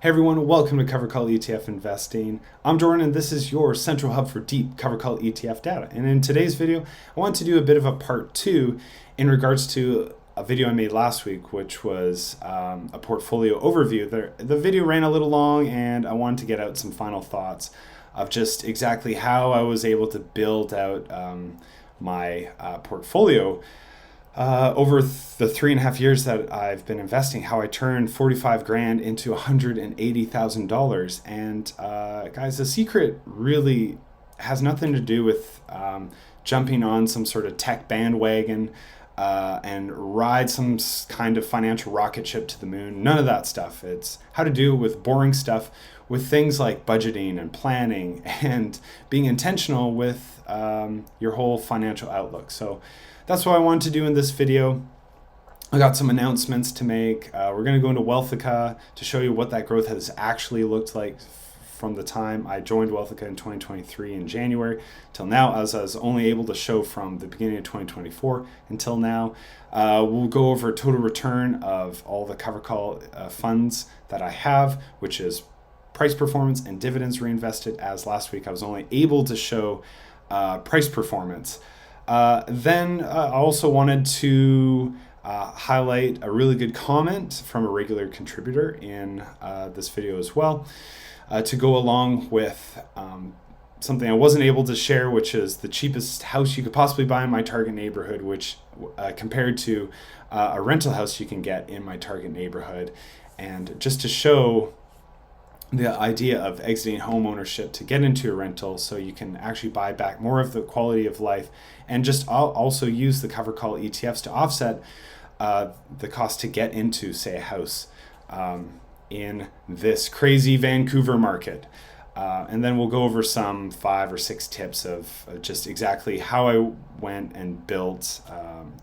Hey everyone, welcome to CoveredCall ETF Investing. I'm Jordan and this is your central hub for deep CoveredCall ETF data. And in today's video, I want to do a bit of a part two in regards to a video I made last week, which was a portfolio overview. The video ran a little long and I wanted to get out some final thoughts of just exactly how I was able to build out my portfolio over the 3.5 years that I've been investing, how I turned 45 grand into $180,000. And guys, the secret really has nothing to do with jumping on some sort of tech bandwagon and ride some kind of financial rocket ship to the moon. None of that stuff. It's how to do it with boring stuff, with things like budgeting and planning and being intentional with your whole financial outlook. So that's what I wanted to do in this video. I got some announcements to make. We're going to go into Wealthsimple to show you what that growth has actually looked like from the time I joined Wealthsimple in 2023 in January till now, as I was only able to show from the beginning of 2024 until now. We'll go over total return of all the CoveredCall funds that I have, which is price performance and dividends reinvested, as last week I was only able to show price performance. Then I also wanted to highlight a really good comment from a regular contributor in this video as well, to go along with something I wasn't able to share, which is the cheapest house you could possibly buy in my target neighborhood, which compared to a rental house you can get in my target neighborhood. And just to show the idea of exiting home ownership to get into a rental so you can actually buy back more of the quality of life, and just also use the CoveredCall ETFs to offset the cost to get into, say, a house in this crazy Vancouver market. And then we'll go over some 5 or 6 tips of just exactly how I went and built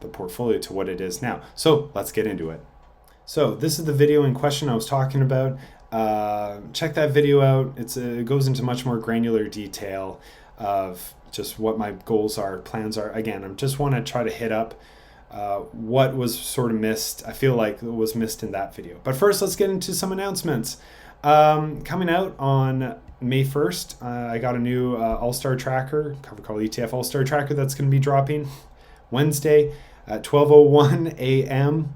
the portfolio to what it is now. So let's get into it. So this is the video in question I was talking about. Check that video out. It goes into much more granular detail of just what my goals are, plans are. Again, I just want to try to hit up what was sort of missed. I feel like it was missed in that video. But first, let's get into some announcements. Coming out on May 1st, I got a new ALLSTAR tracker, CoveredCall ETF ALLSTAR tracker, that's going to be dropping Wednesday at 12:01 a.m.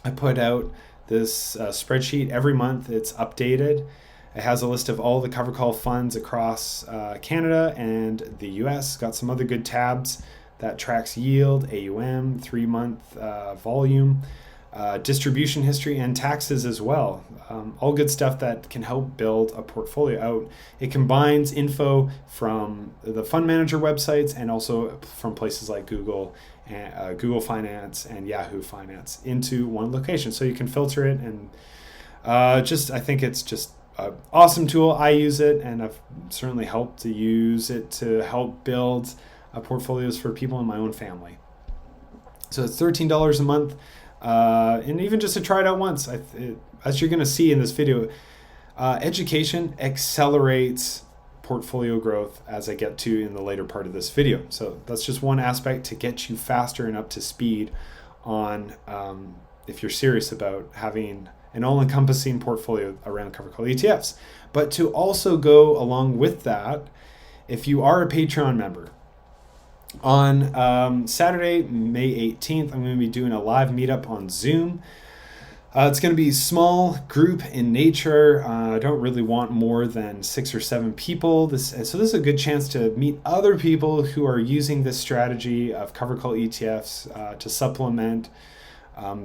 I put out this spreadsheet every month. It's updated. It has a list of all the CoveredCall funds across Canada and the US. Got some other good tabs that tracks yield, AUM, 3-month volume, distribution history, and taxes as well. All good stuff that can help build a portfolio out. It combines info from the fund manager websites and also from places like Google Finance and Yahoo Finance into one location, so you can filter it. And I think it's just an awesome tool. I use it, and I've certainly helped to use it to help build portfolios for people in my own family. So it's $13 a month, and even just to try it out once. As you're going to see in this video, education accelerates portfolio growth, as I get to in the later part of this video. So that's just one aspect to get you faster and up to speed on if you're serious about having an all-encompassing portfolio around CoveredCall ETFs. But to also go along with that, if you are a Patreon member, on Saturday, May 18th, I'm going to be doing a live meetup on Zoom. It's going to be small group in nature. I don't really want more than 6 or 7 people. So this is a good chance to meet other people who are using this strategy of CoveredCall ETFs to supplement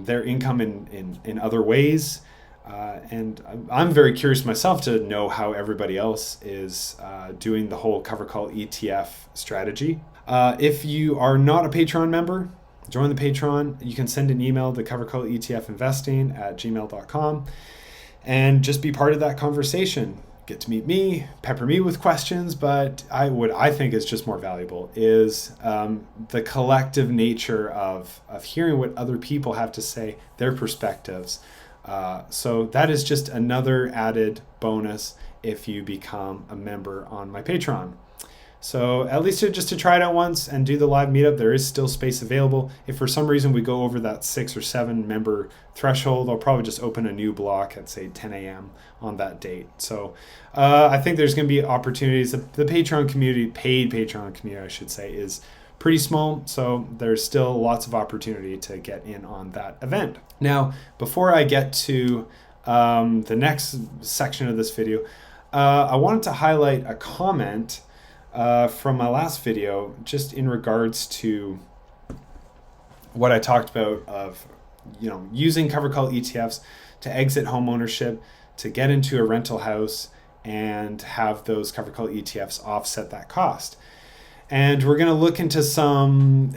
their income in other ways. And I'm very curious myself to know how everybody else is doing the whole CoveredCall ETF strategy. If you are not a Patreon member, join the Patreon. You can send an email to coveredcalletfinvesting@gmail.com and just be part of that conversation. Get to meet me, pepper me with questions, but what I think is just more valuable is the collective nature of hearing what other people have to say, their perspectives. So that is just another added bonus if you become a member on my Patreon. So at least just to try it out once and do the live meetup, there is still space available. If for some reason we go over that 6 or 7 member threshold, I'll probably just open a new block at say 10 a.m. on that date. So I think there's going to be opportunities. The Patreon community, paid Patreon community, I should say, is pretty small. So there's still lots of opportunity to get in on that event. Now, before I get to the next section of this video, I wanted to highlight a comment from my last video, just in regards to what I talked about of, using covered call ETFs to exit home ownership, to get into a rental house and have those covered call ETFs offset that cost. And we're going to look into some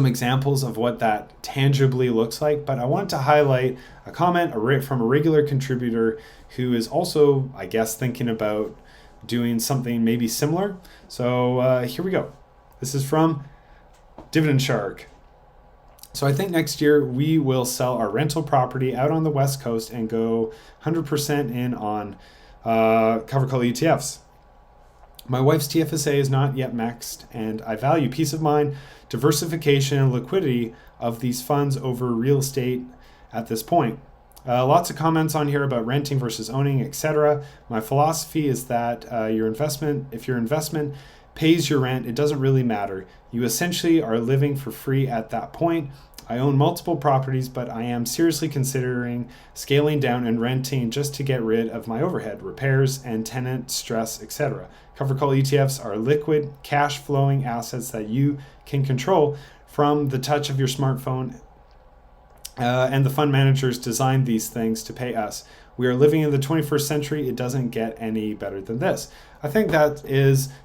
examples of what that tangibly looks like. But I wanted to highlight a comment from a regular contributor who is also, I guess, thinking about doing something maybe similar. So here we go. This is from Dividend Shark. So I think next year we will sell our rental property out on the West Coast and go 100% in on covered call ETFs. My wife's TFSA is not yet maxed, and I value peace of mind, diversification, and liquidity of these funds over real estate at this point. Lots of comments on here about renting versus owning, etc. My philosophy is that if your investment pays your rent, it doesn't really matter. You essentially are living for free at that point. I own multiple properties, but I am seriously considering scaling down and renting just to get rid of my overhead, repairs, and tenant stress, etc. Covered call ETFs are liquid, cash flowing assets that you can control from the touch of your smartphone. And the fund managers designed these things to pay us. We are living in the 21st century. It doesn't get any better than this. I think that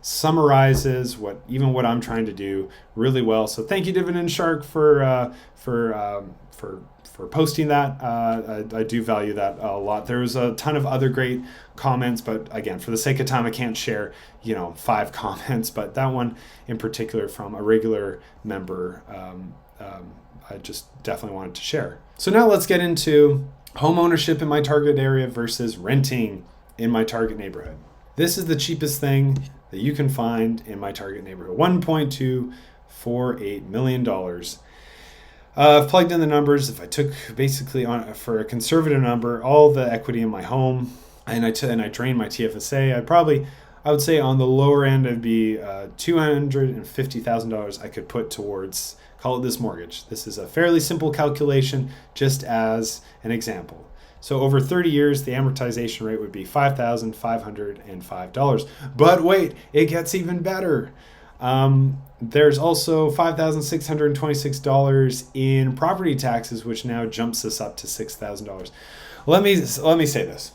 summarizes what I'm trying to do really well. So thank you, Dividend Shark, for posting that. I do value that a lot. There's a ton of other great comments, but again, for the sake of time, I can't share 5 comments. But that one in particular from a regular member, I just definitely wanted to share. So now let's get into home ownership in my target area versus renting in my target neighborhood. This is the cheapest thing that you can find in my target neighborhood, $1.248 million. I've plugged in the numbers. If I took basically for a conservative number, all the equity in my home, and I drained my TFSA, I would say on the lower end, it'd be $250,000 I could put towards, call it this mortgage. This is a fairly simple calculation, just as an example. So over 30 years, the amortization rate would be $5,505. But wait, it gets even better. There's also $5,626 in property taxes, which now jumps us up to $6,000. Let me say this.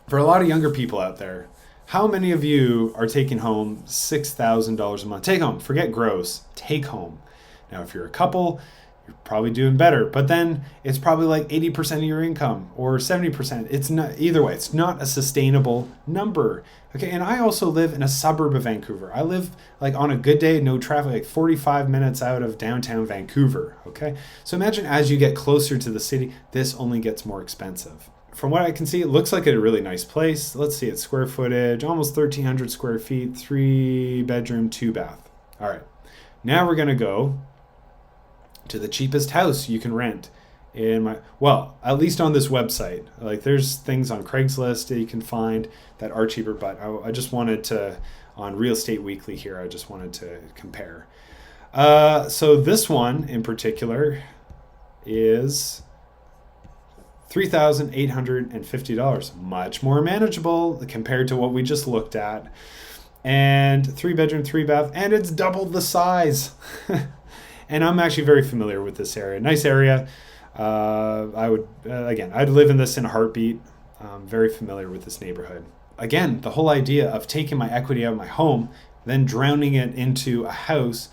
For a lot of younger people out there, how many of you are taking home $6,000 a month? Take home, forget gross, take home. Now, if you're a couple, you're probably doing better, but then it's probably like 80% of your income or 70%. It's not, either way, it's not a sustainable number. Okay, and I also live in a suburb of Vancouver. I live like on a good day, no traffic, like 45 minutes out of downtown Vancouver. Okay, so imagine as you get closer to the city, this only gets more expensive. From what I can see, it looks like a really nice place. Let's see, it's square footage, almost 1,300 square feet, 3 bedroom, 2 bath. All right, now we're gonna go to the cheapest house you can rent at least on this website. Like there's things on Craigslist that you can find that are cheaper, but I just wanted to, on Real Estate Weekly here, I just wanted to compare. So this one in particular is $3,850, much more manageable compared to what we just looked at. And 3 bedroom, 3 bath, and it's double the size. And I'm actually very familiar with this area. Nice area. I'd live in this in a heartbeat. I'm very familiar with this neighborhood. Again, the whole idea of taking my equity out of my home, then drowning it into a house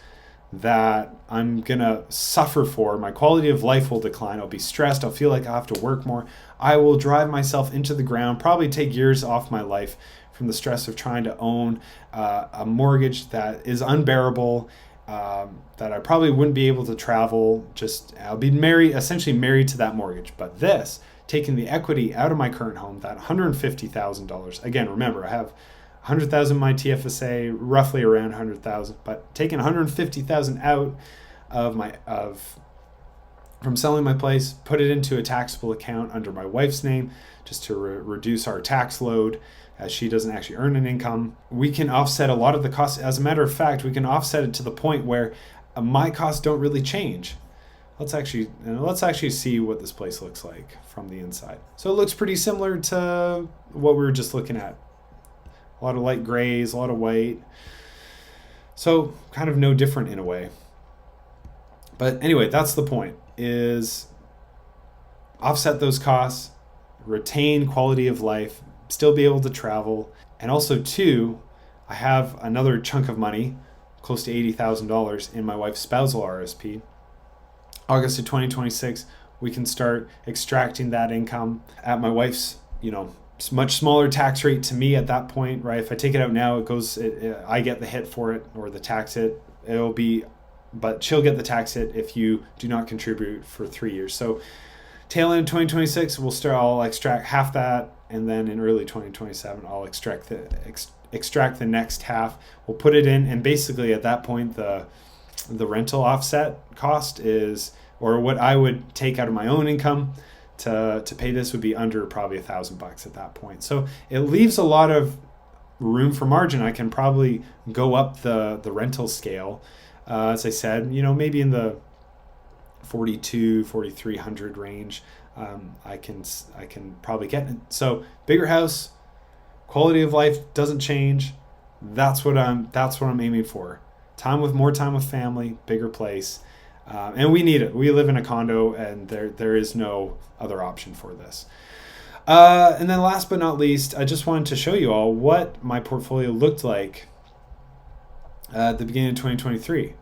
that I'm gonna suffer for. My quality of life will decline. I'll be stressed. I'll feel like I have to work more. I will drive myself into the ground, probably take years off my life from the stress of trying to own a mortgage that is unbearable. That I probably wouldn't be able to travel. I'll be essentially married to that mortgage. But this, taking the equity out of my current home, that $150,000. Again, remember, I have 100,000 my TFSA, roughly around 100,000, but taking 150,000 out from selling my place, put it into a taxable account under my wife's name just to reduce our tax load, as she doesn't actually earn an income. We can offset a lot of the costs. As a matter of fact, we can offset it to the point where my costs don't really change. Let's actually see what this place looks like from the inside. So it looks pretty similar to what we were just looking at. A lot of light grays, a lot of white. So kind of no different in a way. But anyway, that's the point, is offset those costs, retain quality of life, still be able to travel. And also too, I have another chunk of money, close to $80,000 in my wife's spousal RRSP. August of 2026, we can start extracting that income at my wife's, much smaller tax rate to me at that point, right? If I take it out now, I get the hit for it, or the tax hit. But she'll get the tax hit if you do not contribute for 3 years. So tail end 2026, I'll extract half that, and then in early 2027, I'll extract the next half. We'll put it in, and basically at that point, the rental offset cost is, or what I would take out of my own income to pay this, would be under probably $1,000 at that point. So it leaves a lot of room for margin. I can probably go up the rental scale. As I said, maybe in the 4,300 range, I can probably get it. So bigger house, quality of life doesn't change. That's what I'm aiming for. More time with family, bigger place, and we need it. We live in a condo, and there is no other option for this. And then last but not least, I just wanted to show you all what my portfolio looked like at the beginning of 2023.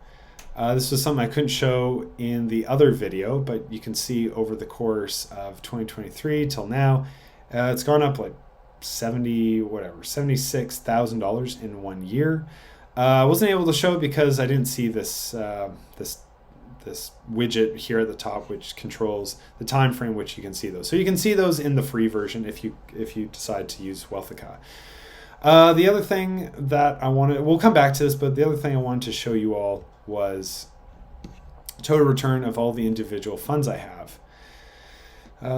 This was something I couldn't show in the other video, but you can see over the course of 2023 till now, it's gone up like $76,000 in 1 year. I wasn't able to show it because I didn't see this widget here at the top, which controls the time frame which you can see those. So you can see those in the free version if you decide to use Wealthsimple. The other thing that we'll come back to this, but the other thing I wanted to show you all was total return of all the individual funds I have.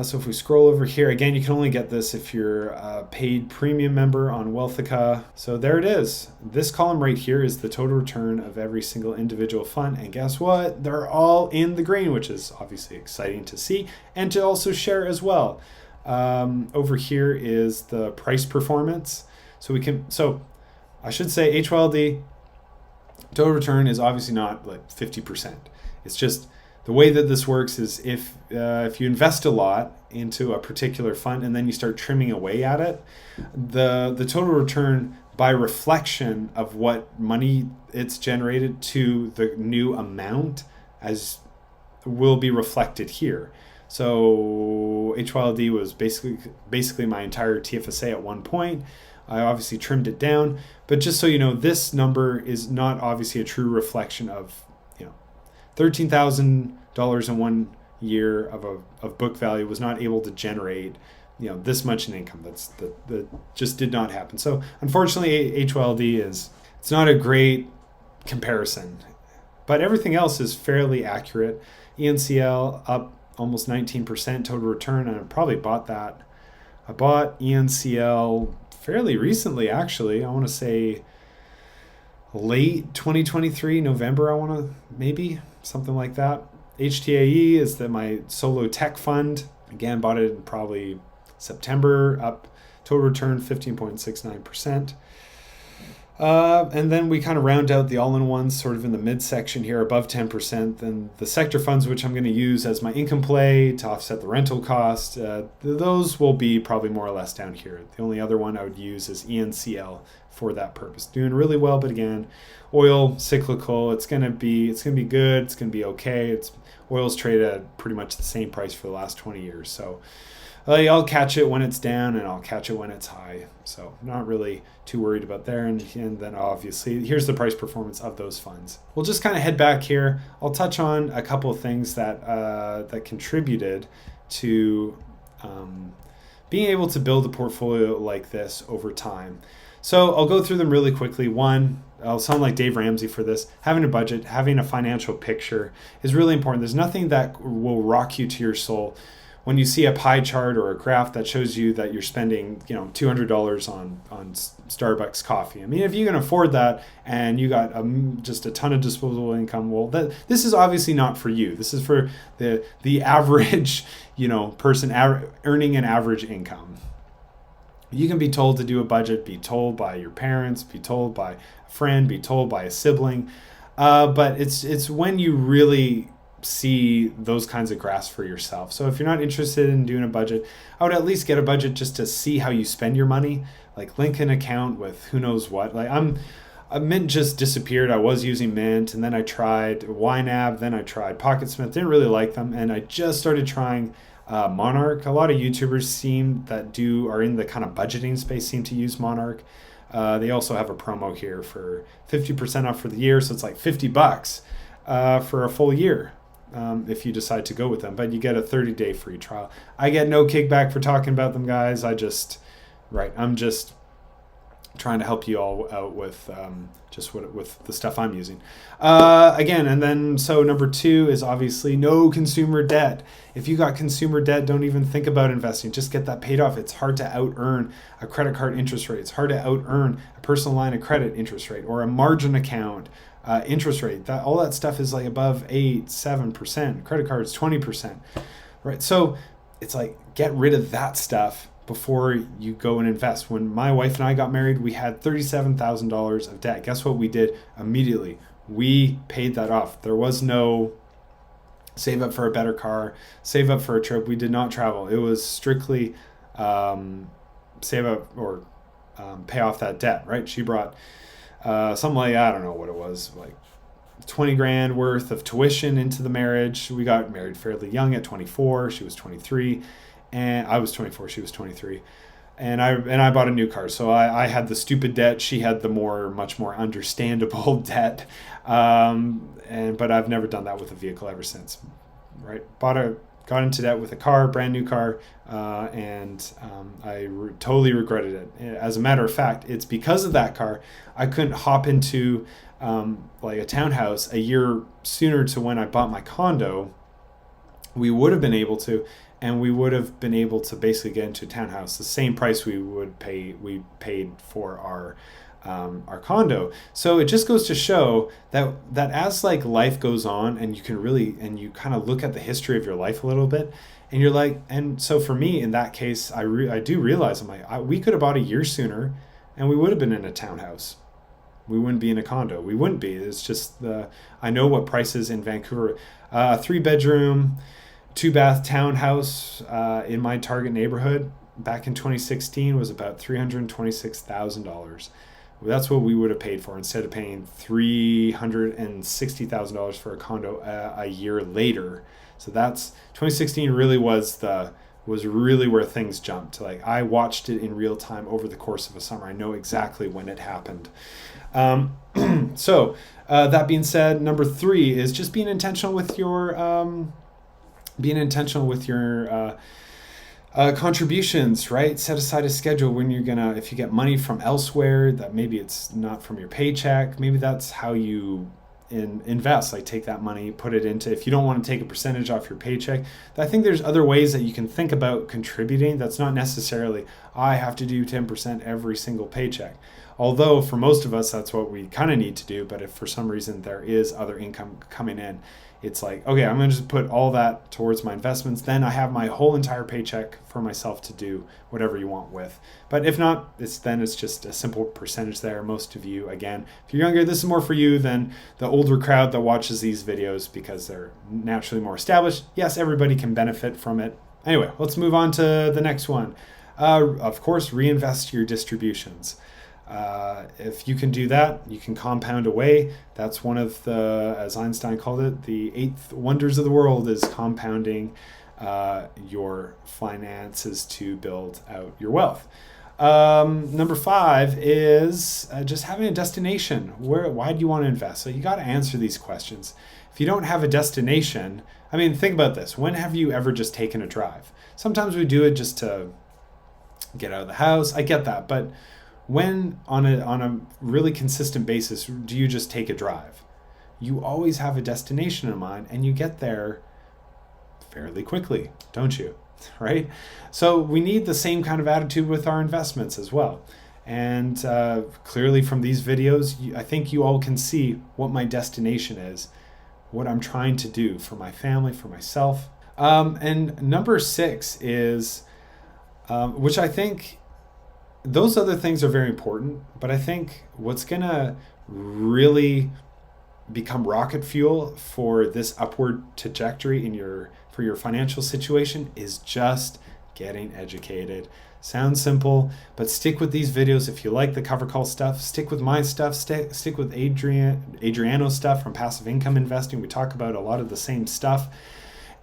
So if we scroll over here, again, you can only get this if you're a paid premium member on Wealthsimple. So there it is. This column right here is the total return of every single individual fund. And guess what? They're all in the green, which is obviously exciting to see and to also share as well. Over here is the price performance. So I should say HYLD total return is obviously not like 50%. It's just the way that this works is if you invest a lot into a particular fund and then you start trimming away at it, the total return by reflection of what money it's generated to the new amount as will be reflected here. So HYLD was basically my entire TFSA at one point. I obviously trimmed it down, but just so you know, this number is not obviously a true reflection of $13,000 in 1 year of book value was not able to generate this much in income. That just did not happen. So unfortunately, HYLD it's not a great comparison, but everything else is fairly accurate. ENCL up almost 19% total return, and I probably bought that. I bought ENCL fairly recently, actually. I want to say late 2023, November, maybe something like that. HTAE is my solo tech fund. Again, bought it in probably September, up total return 15.69%. And then we kind of round out the all-in-ones sort of in the midsection here, above 10%. Then the sector funds, which I'm going to use as my income play to offset the rental cost, those will be probably more or less down here. The only other one I would use is ENCL for that purpose. Doing really well, but again, oil, cyclical, it's going to be good, it's going to be okay. Oil's traded at pretty much the same price for the last 20 years. So I'll catch it when it's down and I'll catch it when it's high. So not really too worried about there. And then obviously here's the price performance of those funds. We'll just kind of head back here. I'll touch on a couple of things that contributed to being able to build a portfolio like this over time. So I'll go through them really quickly. One, I'll sound like Dave Ramsey for this. Having a budget, having a financial picture is really important. There's nothing that will rock you to your soul when you see a pie chart or a graph that shows you that you're spending, $200 on Starbucks coffee. I mean, if you can afford that and you got just a ton of disposable income, well, this is obviously not for you. This is for the average, person earning an average income. You can be told to do a budget, be told by your parents, be told by a friend, be told by a sibling, but it's when you really see those kinds of graphs for yourself. So if you're not interested in doing a budget, I would at least get a budget just to see how you spend your money. Like link an account with who knows what. Like Mint just disappeared. I was using Mint, and then I tried YNAB, then I tried PocketSmith. Didn't really like them, and I just started trying Monarch. A lot of YouTubers are in the kind of budgeting space seem to use Monarch. They also have a promo here for 50% off for the year, so it's like $50 for a full year. If you decide to go with them, but you get a 30-day free trial. I get no kickback for talking about them, guys. I'm just trying to help you all out with with the stuff I'm using. Again, and then so number 2 is obviously no consumer debt. If you got consumer debt, don't even think about investing. Just get that paid off. It's hard to out-earn a credit card interest rate. It's hard to out-earn a personal line of credit interest rate or a margin account interest rate. All that stuff is like above 8-7%. Credit cards 20%, right? So it's like get rid of that stuff before you go and invest. When my wife and I got married, we had $37,000 of debt. Guess what we did immediately? We paid that off. There was no save up for a better car, save up for a trip. We did not travel. It was strictly save up or pay off that debt, right? She brought something like, I don't know what it was, like 20 grand worth of tuition into the marriage. We got married fairly young at 24. She was 23 and I was 24. She was 23. And I bought a new car. So I had the stupid debt. She had the much more understandable debt. But I've never done that with a vehicle ever since, right? Got into debt with a car, brand new car, and I totally regretted it. As a matter of fact, it's because of that car I couldn't hop into like a townhouse a year sooner to when I bought my condo. We would have been able to, and we would have been able to basically get into a townhouse we paid for our condo. So it just goes to show that as like life goes on and you kind of look at the history of your life a little bit, and you're like, and so for me in that case, I do realize I'm like, we could have bought a year sooner and we would have been in a townhouse. We wouldn't be in a condo. We wouldn't be. It's just I know what prices in Vancouver, 3-bedroom, 2-bath townhouse in my target neighborhood back in 2016 was about $326,000. That's what we would have paid for instead of paying $360,000 for a condo a year later. So that's 2016 really was really where things jumped. Like I watched it in real time over the course of a summer. I know exactly when it happened. So that being said, number 3 is just being intentional with your contributions, right? Set aside a schedule when if you get money from elsewhere, that maybe it's not from your paycheck, maybe that's how you invest, like take that money, put it into, if you don't want to take a percentage off your paycheck, I think there's other ways that you can think about contributing. That's not necessarily, I have to do 10% every single paycheck. Although for most of us, that's what we kind of need to do. But if for some reason there is other income coming in, it's like, okay, I'm going to just put all that towards my investments. Then I have my whole entire paycheck for myself to do whatever you want with. But if not, it's just a simple percentage there. Most of you, again, if you're younger, this is more for you than the older crowd that watches these videos because they're naturally more established. Yes, everybody can benefit from it. Anyway, let's move on to the next one. Of course, reinvest your distributions. If you can do that, you can compound away. That's one of the, as Einstein called it, the 8 wonders of the world is compounding your finances to build out your wealth. Number 5 is just having a destination. Why do you want to invest? So you got to answer these questions. If you don't have a destination, I mean, think about this. When have you ever just taken a drive? Sometimes we do it just to get out of the house. I get that, but when on a really consistent basis do you just take a drive? You always have a destination in mind, and you get there fairly quickly, don't you? Right? So we need the same kind of attitude with our investments as well. And clearly from these videos, I think you all can see what my destination is, what I'm trying to do for my family, for myself. And number 6 is, which I think those other things are very important, but I think what's going to really become rocket fuel for this upward trajectory for your financial situation is just getting educated. Sounds simple, but stick with these videos if you like the cover call stuff. Stick with my stuff. Stick with Adriano's stuff from Passive Income Investing. We talk about a lot of the same stuff,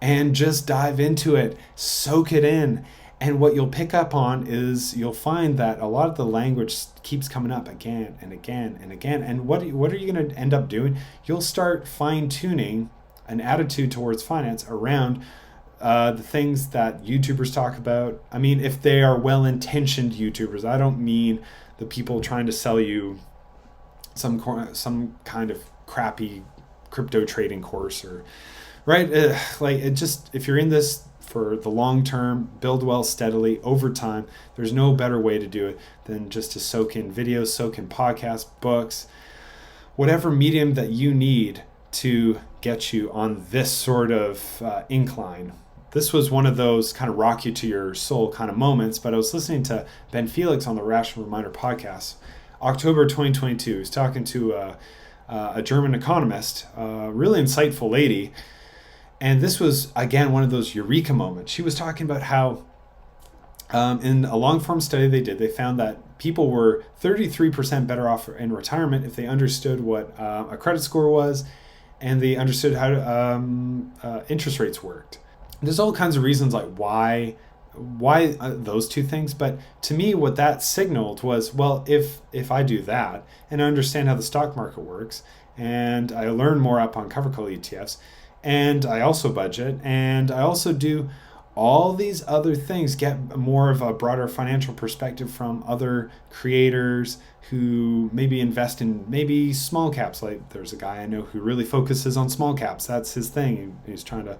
and just dive into it. Soak it in. And what you'll pick up on is you'll find that a lot of the language keeps coming up again and again and again. And what are you going to end up doing? You'll start fine-tuning an attitude towards finance around the things that YouTubers talk about. I mean, if they are well-intentioned YouTubers, I don't mean the people trying to sell you some kind of crappy crypto trading course, or right? Like, it just, if you're in this for the long term, build wealth steadily over time, there's no better way to do it than just to soak in videos, soak in podcasts, books, whatever medium that you need to get you on this sort of incline. This was one of those kind of rock you to your soul kind of moments, but I was listening to Ben Felix on the Rational Reminder podcast, October 2022. He was talking to a German economist, a really insightful lady. And this was, again, one of those eureka moments. She was talking about how in a long-form study they found that people were 33% better off in retirement if they understood what a credit score was, and they understood how interest rates worked. There's all kinds of reasons like why those two things, but to me what that signaled was, well, if I do that and I understand how the stock market works, and I learn more up on CoveredCall ETFs, and I also budget, and I also do all these other things, get more of a broader financial perspective from other creators who maybe invest in maybe small caps. Like there's a guy I know who really focuses on small caps. That's his thing. He's trying to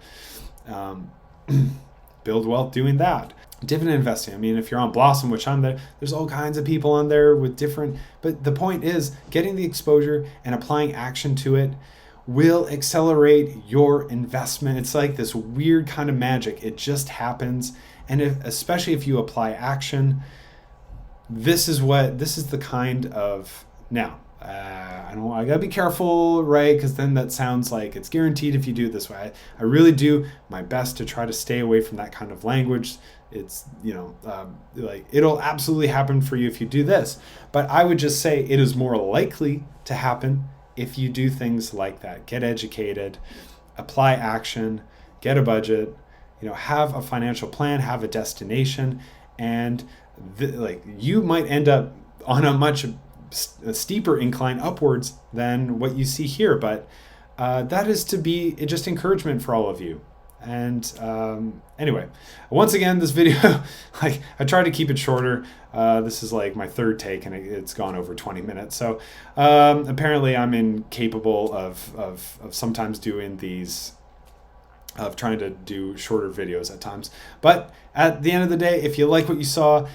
build wealth doing that. Dividend investing. I mean, if you're on Blossom, which I'm there, there's all kinds of people on there with different, but the point is getting the exposure and applying action to it will accelerate your investment. It's like this weird kind of magic. It just happens. And especially if you apply action, this is the kind of, now, I gotta be careful, right? Because then that sounds like it's guaranteed if you do it this way. I really do my best to try to stay away from that kind of language. It's, like it'll absolutely happen for you if you do this. But I would just say it is more likely to happen if you do things like that. Get educated, apply action, get a budget, have a financial plan, have a destination, and you might end up on a much steeper incline upwards than what you see here. But that is to be just encouragement for all of you. And anyway, once again, this video, I tried to keep it shorter. This is like my third take, and it's gone over 20 minutes. So apparently I'm incapable of sometimes doing these, of trying to do shorter videos at times. But at the end of the day, if you like what you saw,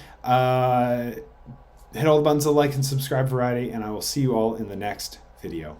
hit all the buttons of like and subscribe variety, and I will see you all in the next video.